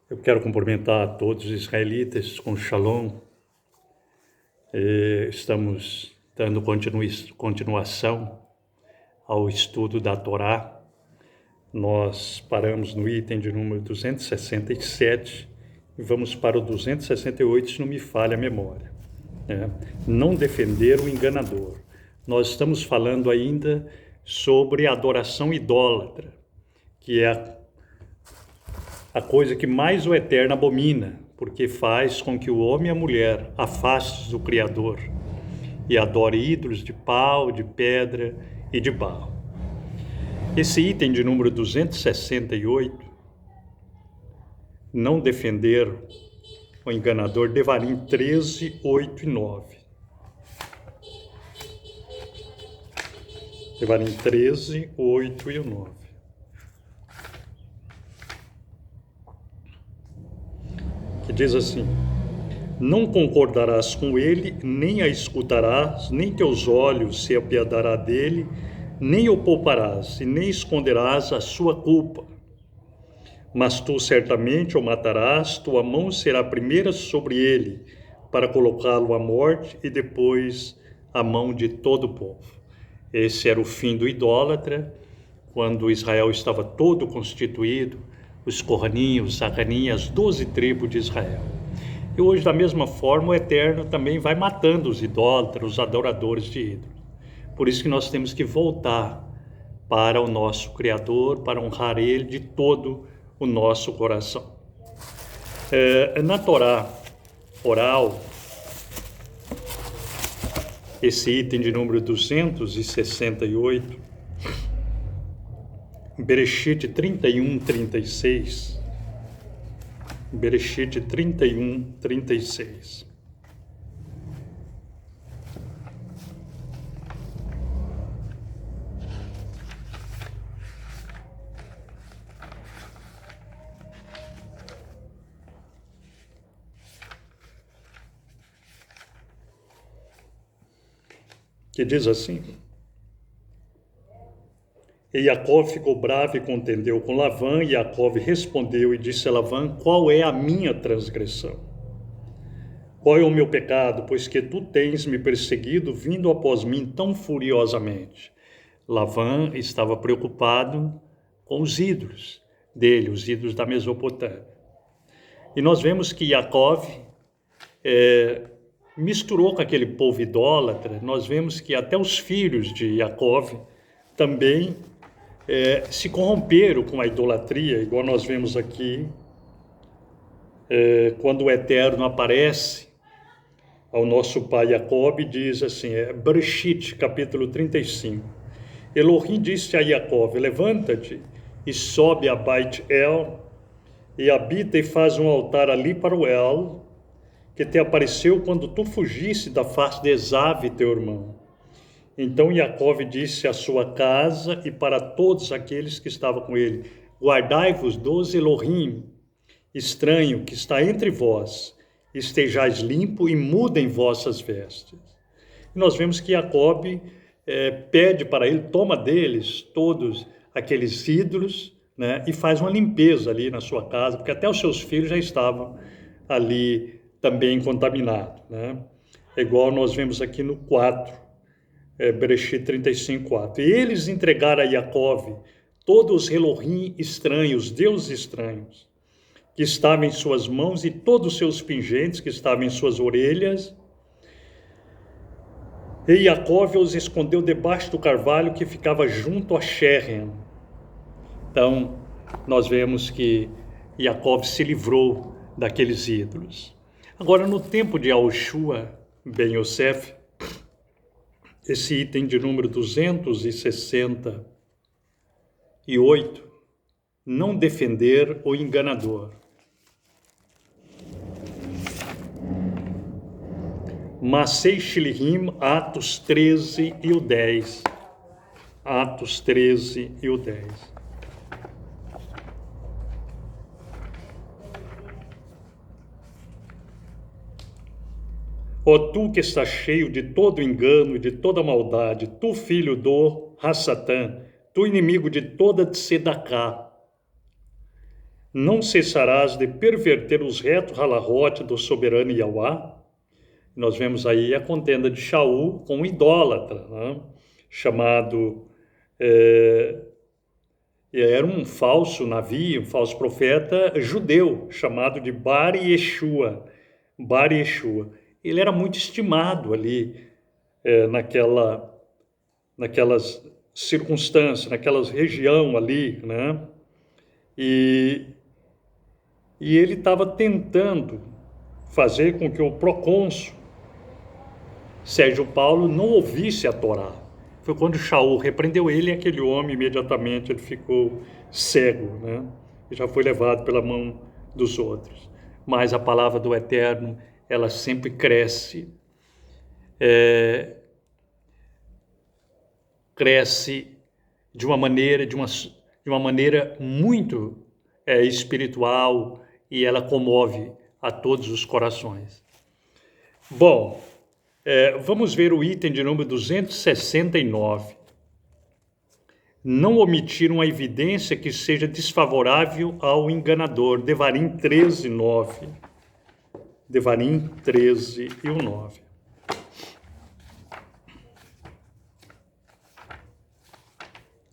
Eu quero cumprimentar a todos os israelitas com Shalom. Estamos dando continuação ao estudo da Torá. Nós paramos no item de número 267 e vamos para o 268, se não me falha a memória. Não defender o enganador. Nós estamos falando ainda sobre a adoração idólatra, que é a coisa que mais o Eterno abomina, porque faz com que o homem e a mulher afastem do Criador e adore ídolos de pau, de pedra e de barro. Esse item de número 268, não defender o enganador, Devarim 13, 8 e 9. Devarim 13, 8 e 9. Que diz assim: não concordarás com ele, nem a escutarás, nem teus olhos se apiedará dele, nem o pouparás, e nem esconderás a sua culpa. Mas tu certamente o matarás, tua mão será primeira sobre ele, para colocá-lo à morte, e depois a mão de todo o povo. Esse era o fim do idólatra, quando Israel estava todo constituído, os Kohanim, os Zacharim, as 12 tribos de Israel. E hoje, da mesma forma, o Eterno também vai matando os idólatras, os adoradores de ídolos. Por isso que nós temos que voltar para o nosso Criador, para honrar Ele de todo o nosso coração. Na Torá oral, esse item de número 268, Bereshit 31, 36. Bereshit 31, 36. Que diz assim: e Jacó ficou bravo e contendeu com Lavã, e Jacó respondeu e disse a Lavã: qual é a minha transgressão? Qual é o meu pecado, pois que tu tens me perseguido, vindo após mim tão furiosamente? Lavã estava preocupado com os ídolos dele, os ídolos da Mesopotâmia. E nós vemos que Jacó misturou com aquele povo idólatra. Nós vemos que até os filhos de Jacó também se corromperam com a idolatria, igual nós vemos aqui, quando o Eterno aparece ao nosso pai Jacó, diz assim, Bereshit, capítulo 35. Elohim disse a Jacó: levanta-te e sobe a Beit El, e habita e faz um altar ali para o El, que te apareceu quando tu fugiste da face de Esav, teu irmão. Então Jacó disse à sua casa e para todos aqueles que estavam com ele: guardai-vos dos Elohim estranho que está entre vós, estejais limpo e mudem vossas vestes. E nós vemos que Jacó pede para ele, toma deles todos aqueles ídolos, né, e faz uma limpeza ali na sua casa, porque até os seus filhos já estavam ali também contaminados, né? É igual nós vemos aqui no 4, Bereshit 35, 4. E eles entregaram a Jacó todos os Elohim estranhos, deuses estranhos, que estavam em suas mãos, e todos os seus pingentes que estavam em suas orelhas. E Jacó os escondeu debaixo do carvalho que ficava junto a Sherem. Então, nós vemos que Jacó se livrou daqueles ídolos. Agora, no tempo de Yahushua ben Yosef, esse item de número 268, não defender o enganador. Masei Shilhim, Atos 13 e o 10. Atos 13 e o 10. Ó tu que estás cheio de todo engano e de toda maldade, tu filho do Hassatã, tu inimigo de toda Tzedaká, não cessarás de perverter os retos halahote do soberano Yahweh. Nós vemos aí a contenda de Shaul com um idólatra, né? Chamado... era um falso navi, um falso profeta judeu, chamado de Bar Yeshua. Bar Yeshua. Ele era muito estimado ali, naquelas circunstâncias, naquela região ali, né? E ele estava tentando fazer com que o procônsul Sérgio Paulo não ouvisse a Torá. Foi quando Shaul repreendeu ele e aquele homem imediatamente ele ficou cego, né? E já foi levado pela mão dos outros. Mas a palavra do Eterno, ela sempre cresce, cresce de uma maneira muito espiritual, e ela comove a todos os corações. Bom, vamos ver o item de número 269. Não omitir uma evidência que seja desfavorável ao enganador. Devarim 13, 9. Devarim 13 e o 9.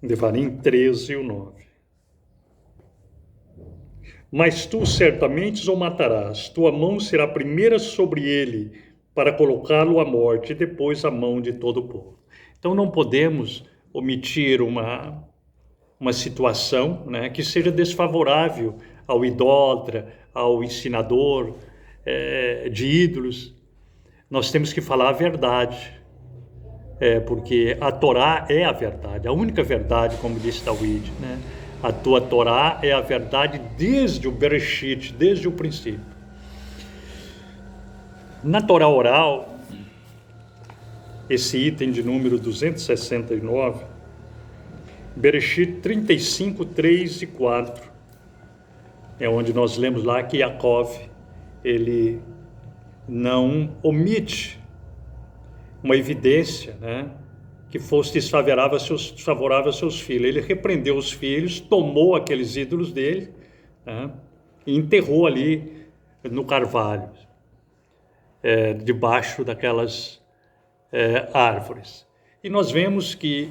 Devarim 13 e o 9. Mas tu certamente o matarás, tua mão será primeira sobre ele, para colocá-lo à morte, e depois a mão de todo o povo. Então não podemos omitir uma situação, né, que seja desfavorável ao idólatra, ao ensinador de ídolos. Nós temos que falar a verdade, porque a Torá é a verdade, a única verdade, como disse David, né? A tua Torá é a verdade desde o Bereshit, desde o princípio. Na Torá oral, esse item de número 269, Bereshit 35, 3 e 4, é onde nós lemos lá que Yaakov, ele não omite uma evidência, né, que fosse desfavorável a seus filhos. Ele repreendeu os filhos, tomou aqueles ídolos dele, né, e enterrou ali no carvalho, debaixo daquelas árvores. E nós vemos que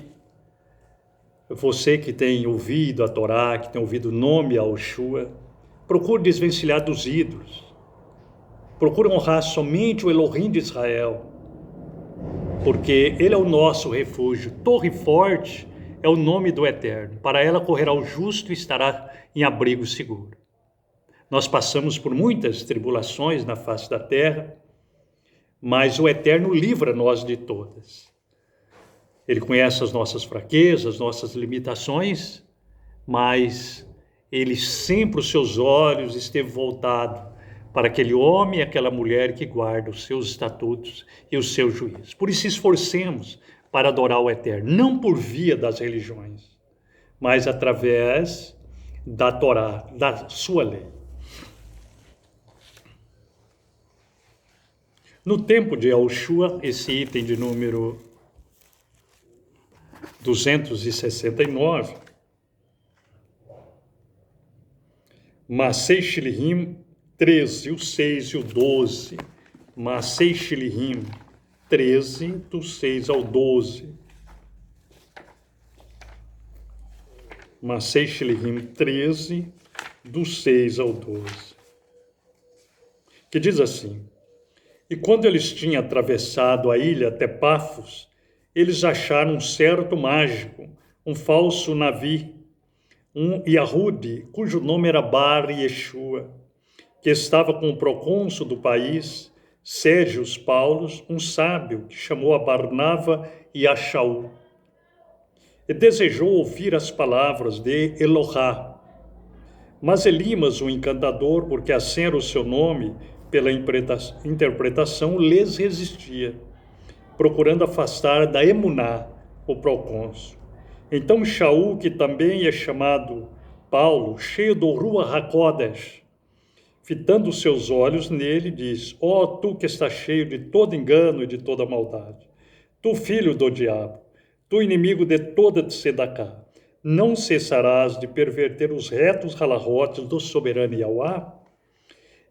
você que tem ouvido a Torá, que tem ouvido o nome a Yoshua, procure desvencilhar dos ídolos. Procure honrar somente o Elohim de Israel, porque ele é o nosso refúgio. Torre forte é o nome do Eterno. Para ela correrá o justo e estará em abrigo seguro. Nós passamos por muitas tribulações na face da terra, mas o Eterno livra nós de todas. Ele conhece as nossas fraquezas, nossas limitações, mas ele sempre, os seus olhos esteve voltado para aquele homem e aquela mulher que guarda os seus estatutos e os seus juízos. Por isso, esforcemos para adorar o Eterno, não por via das religiões, mas através da Torá, da sua lei. No tempo de Yoshua, esse item de número 269, Masei Shilhim 13, o 6 e o 12. Masei Shilhim 13, do 6 ao 12. Masei Shilhim 13, do 6 ao 12. Que diz assim: E quando eles tinham atravessado a ilha até Pafos, eles acharam um certo mágico, um falso navi, um Yahude, cujo nome era Bar Yeshua, que estava com o procônsul do país, Sérgio Paulos, um sábio que chamou a Barnava e a Shaul, e desejou ouvir as palavras de Elohá. Mas Elimas, o encantador, porque assim era o seu nome, pela interpretação, lhes resistia, procurando afastar da Emuná o procônsul. Então Shaul, que também é chamado Paulo, cheio do Ruach HaKodesh, fitando os seus olhos nele, diz: Ó, tu que estás cheio de todo engano e de toda maldade, tu filho do diabo, tu inimigo de toda tzedakah, não cessarás de perverter os retos halahotes do soberano Yahweh?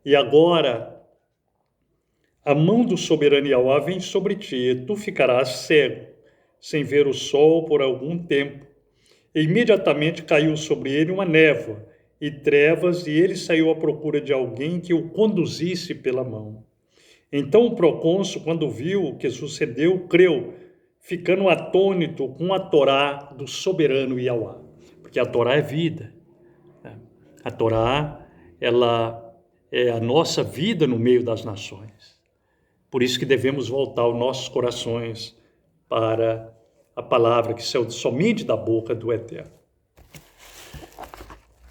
E agora a mão do soberano Yahweh vem sobre ti, e tu ficarás cego, sem ver o sol por algum tempo. E imediatamente caiu sobre ele uma névoa e trevas, e ele saiu à procura de alguém que o conduzisse pela mão. Então o procônsul, quando viu o que sucedeu, creu, ficando atônito com a Torá do soberano Yahweh. Porque a Torá é vida. A Torá, ela é a nossa vida no meio das nações. Por isso que devemos voltar os nossos corações para a palavra que saiu somente da boca do Eterno.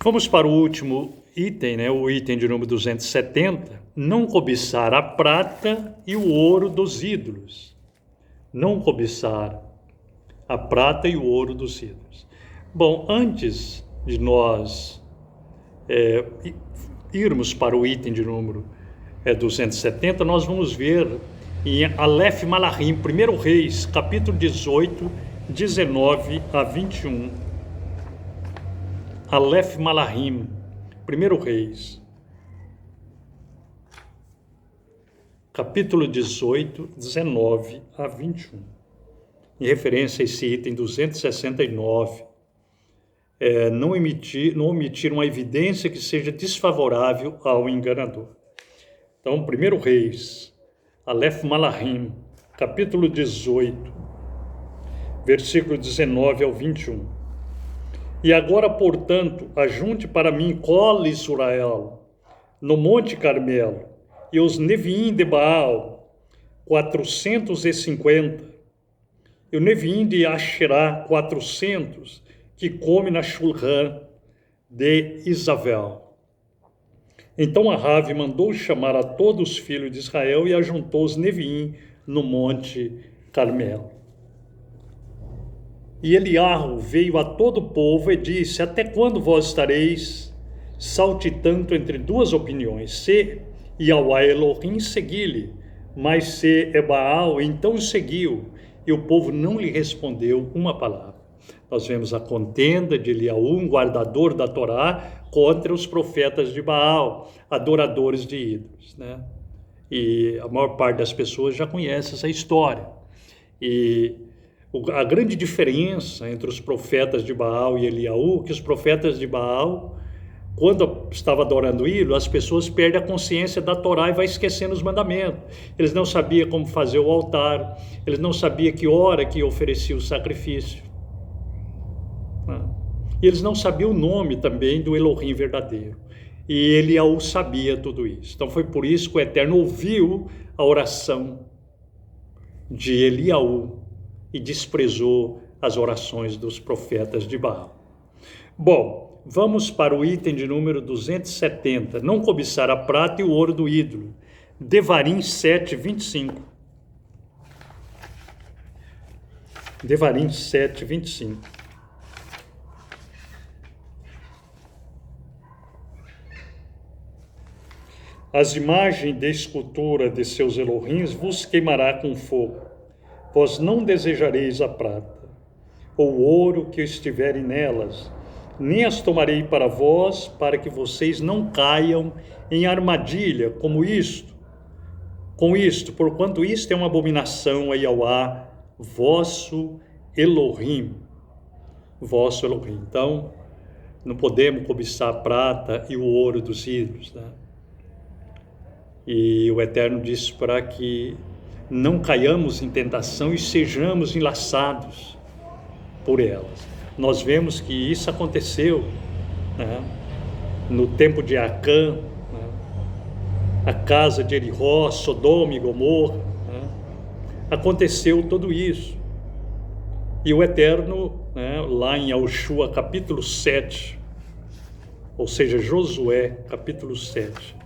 Vamos para o último item, o item de número 270. Não cobiçar a prata e o ouro dos ídolos. Não cobiçar a prata e o ouro dos ídolos. Bom, antes de nós irmos para o item de número 270, nós vamos ver em Aleph Malachim, 1 Reis, capítulo 18, 19 a 21. Aleph Malachim, 1 Reis, capítulo 18, 19 a 21. Em referência a esse item 269, não omitir uma evidência que seja desfavorável ao enganador. Então, 1 Reis, Aleph Malachim, capítulo 18, versículo 19 ao 21. E agora, portanto, ajunte para mim Kol Israel, no Monte Carmelo, e os Neviim de Baal, 450, e o Neviim de Asherá, 400, que come na Shulhan de Isavel. Então Ahav mandou chamar a todos os filhos de Israel e ajuntou os Neviim no Monte Carmelo. E Eliarro veio a todo o povo e disse: até quando vós estareis saltitando entre duas opiniões? Se Yahweh Elohim, segui-lhe, mas se é Baal, então seguiu. E o povo não lhe respondeu uma palavra. Nós vemos a contenda de Eliaú, um guardador da Torá, contra os profetas de Baal, adoradores de ídolos, E a maior parte das pessoas já conhece essa história. E a grande diferença entre os profetas de Baal e Eliaú, que os profetas de Baal, quando estavam adorando ídolo, as pessoas perdem a consciência da Torá e vai esquecendo os mandamentos. Eles não sabiam como fazer o altar, eles não sabiam que hora que oferecia o sacrifício. E eles não sabiam o nome também do Elohim verdadeiro. E Eliaú sabia tudo isso. Então foi por isso que o Eterno ouviu a oração de Eliaú e desprezou as orações dos profetas de Baal. Bom, vamos para o item de número 270. Não cobiçar a prata e o ouro do ídolo. Devarim 7, 25. Devarim 7, 25. As imagens de escultura de seus Elohims vos queimará com fogo. Vós não desejareis a prata, ou o ouro que estiverem nelas, nem as tomarei para vós, para que vocês não caiam em armadilha como isto. Com isto, porquanto isto é uma abominação a Yahweh, vosso Elohim. Vosso Elohim. Então, não podemos cobiçar a prata e o ouro dos ídolos, E o Eterno disse para que não caiamos em tentação e sejamos enlaçados por elas. Nós vemos que isso aconteceu no tempo de Acã, a casa de Jericó, Sodoma e Gomorra. Aconteceu tudo isso. E o Eterno, lá em Yahushua capítulo 7, ou seja, Josué capítulo 7,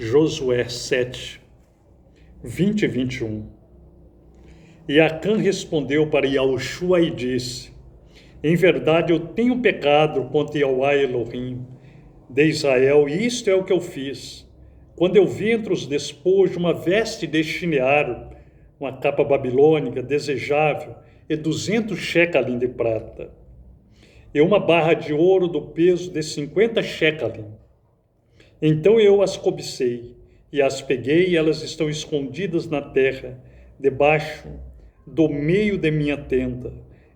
Josué 7, 20 e 21. E Acã respondeu para Yahushua e disse: em verdade eu tenho pecado contra Yahweh Elohim de Israel, e isto é o que eu fiz. quando eu vi entre os despojos uma veste de chinear, uma capa babilônica desejável, e 200 shecalim de prata, e uma barra de ouro do peso de 50 shecalim. Então eu as cobicei, e as peguei, e elas estão escondidas na terra, debaixo do meio de minha tenda,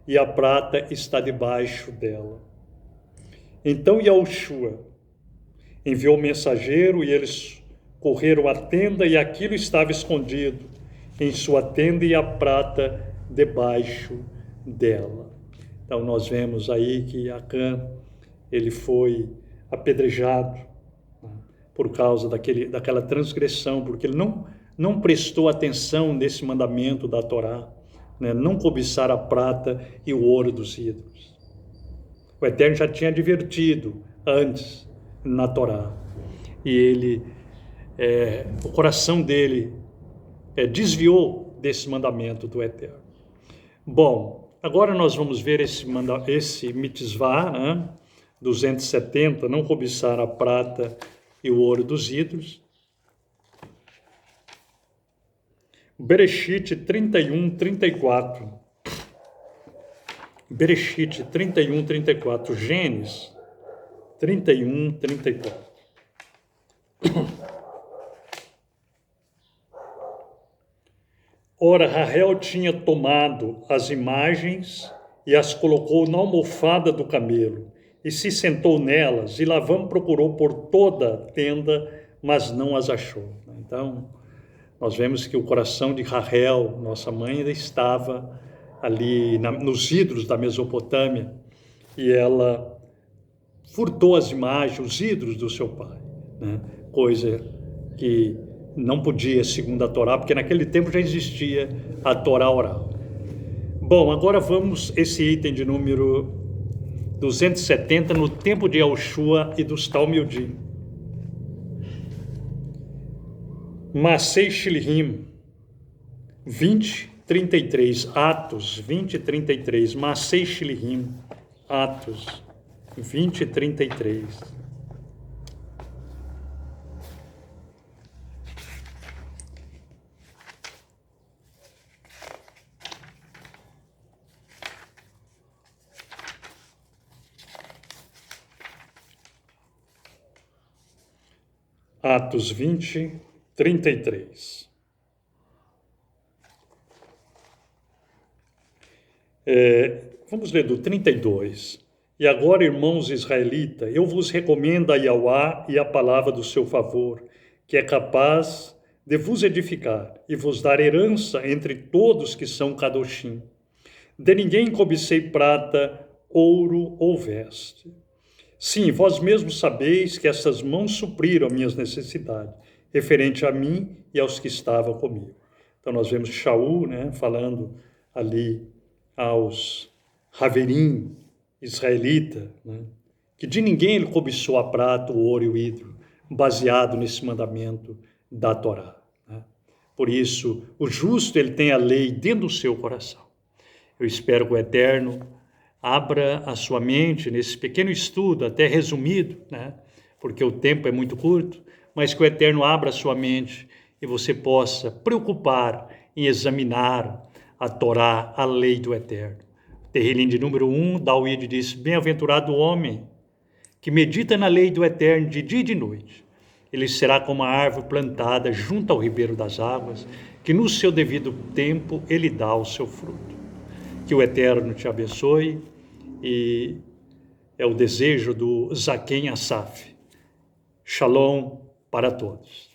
e a prata está debaixo dela. Então Yahushua enviou o mensageiro, e eles correram à tenda, e aquilo estava escondido em sua tenda, e a prata debaixo dela. Então nós vemos aí que Acã, ele foi apedrejado, né, por causa daquela transgressão, porque ele não prestou atenção nesse mandamento da Torá, né, não cobiçar a prata e o ouro dos ídolos. O Eterno já tinha advertido antes na Torá, e ele, o coração dele desviou desse mandamento do Eterno. Bom, agora nós vamos ver esse mitzvah, né? 270, não cobiçar a prata e o ouro dos ídolos. Bereshit 31, 34. Bereshit 31, 34. Gênesis 31, 34. Ora, Rahel tinha tomado as imagens e as colocou na almofada do camelo, e se sentou nelas, e Lavã procurou por toda a tenda, mas não as achou. Então, nós vemos que o coração de Rahel, nossa mãe, ainda estava ali nos ídolos da Mesopotâmia, e ela furtou as imagens, os ídolos do seu pai, né? Coisa que não podia, segundo a Torá, porque naquele tempo já existia a Torá oral. Bom, agora vamos esse item de número 270, no tempo de Yahushua e dos Talmidim. Masei Shilhim 20, 33, Atos 20, 33, Masei Shilhim, Atos 20, 33. Atos 20, 33. Vamos ler do 32. E agora, irmãos israelitas, eu vos recomendo a Yahweh e a palavra do seu favor, que é capaz de vos edificar e vos dar herança entre todos que são Kadoshim. De ninguém cobicei prata, ouro ou veste. Sim, vós mesmos sabeis que essas mãos supriram minhas necessidades, referente a mim e aos que estavam comigo. Então nós vemos Shaul, né, falando ali aos Haverim, israelita, né, que de ninguém ele cobiçou a prata, o ouro e o ídolo, baseado nesse mandamento da Torá, né? Por isso, o justo ele tem a lei dentro do seu coração. Eu espero que o Eterno abra a sua mente nesse pequeno estudo, até resumido, né? Porque o tempo é muito curto, mas que o Eterno abra a sua mente e você possa preocupar em examinar a Torá, a lei do Eterno. Terrilim de número 1, David diz: bem-aventurado o homem que medita na lei do Eterno de dia e de noite. Ele será como a árvore plantada junto ao ribeiro das águas, que no seu devido tempo ele dá o seu fruto. Que o Eterno te abençoe, e é o desejo do Zaken Asaf. Shalom para todos.